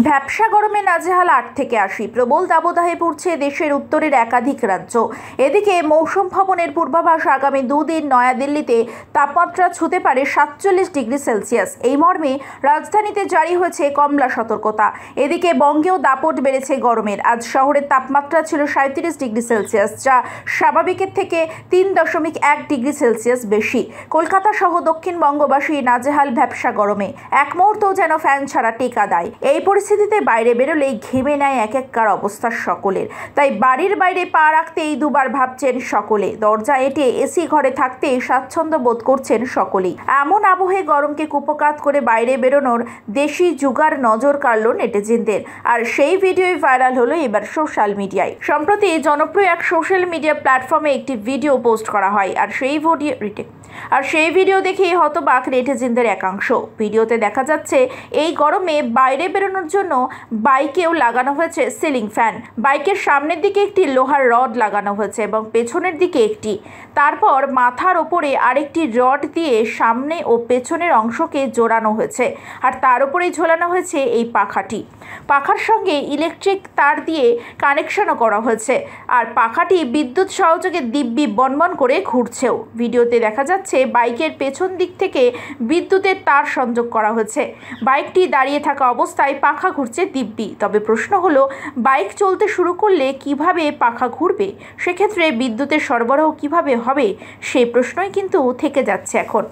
ভ্যাপসা গরমে নাজেহাল ৮ থেকে ৮০। প্রবল দাবদাহে পড়ছে দেশের উত্তরের একাধিক রাজ্য। এদিকে মৌসুম ভবনের পূর্বাভাস, আগামী দুদিন নয়াদিল্লিতে তাপমাত্রা ছুঁতে পারে ৪৭ ডিগ্রি সেলসিয়াস। এই মর্মে রাজধানীতে জারি হয়েছে কমলা সতর্কতা। এদিকে বঙ্গেও দাপট বেড়েছে গরমের। আজ শহরের তাপমাত্রা ছিল ৩৭ ডিগ্রি সেলসিয়াস, যা স্বাভাবিকের থেকে ৩.১ ডিগ্রি সেলসিয়াস বেশি। কলকাতা সহ দক্ষিণবঙ্গবাসী নাজেহাল ভ্যাপসা গরমে। এক মুহূর্তও যেন ফ্যান ছাড়া টেকা দেয়। এই পরিস্থিতিতে বাইরে বেরোলেই ঘেমে নেয় একাকার অবস্থা সকলের। তাই বাড়ির বাইরে পা রাখতেই দুবার ভাবছেন সকলে। দরজা এঁটে এসি ঘরে থাকতেই স্বাচ্ছন্দ্য বোধ করছেন সকলেই। এমন আবহে গরমকে কুপকাত করে বাইরে বেরোনোর দেশি জুগার নজর কাড়ল নেটিজেনদের। আর সেই ভিডিওই ভাইরাল হলো এবার সোশ্যাল মিডিয়ায়। সম্প্রতি জনপ্রিয় এক সোশ্যাল মিডিয়া প্ল্যাটফর্মে একটি ভিডিও পোস্ট করা হয়। আর সেই ভিডিও দেখেই হতবাক নেটিজেনদের একাংশ। ভিডিওতে দেখা যাচ্ছে এই গরমে বাইরে বেরোনোর জন্য বাইকেও লাগানো হয়েছে সিলিং ফ্যান। বাইকের সামনের দিকে একটি লোহার রড লাগানো হয়েছে এবং পেছনের দিকে একটি। তারপর মাথার ওপরে আরেকটি রড দিয়ে সামনে ও পেছনের অংশকে জোড়ানো হয়েছে। আর তার উপরেই ঝোলানো হয়েছে এই পাখাটি। পাখার সঙ্গে ইলেকট্রিক তার দিয়ে কানেকশনও করা হয়েছে। আর পাখাটি বিদ্যুৎ সহযোগে দিব্যি বনবন করে ঘুরছেও। ভিডিওতে দেখা যাচ্ছে বাইকের পেছন দিক থেকে বিদ্যুতের তার সংযোগ করা হয়েছে। বাইকটি দাঁড়িয়ে থাকা অবস্থায় পাখা ঘুরছে দিব্যি। তবে প্রশ্ন হলো, বাইক চলতে শুরু করলে কিভাবে পাখা ঘুরবে? সেক্ষেত্রে বিদ্যুতের সরবরাহ কিভাবে হবে? সেই প্রশ্নই কিন্তু থেকে যাচ্ছে এখন।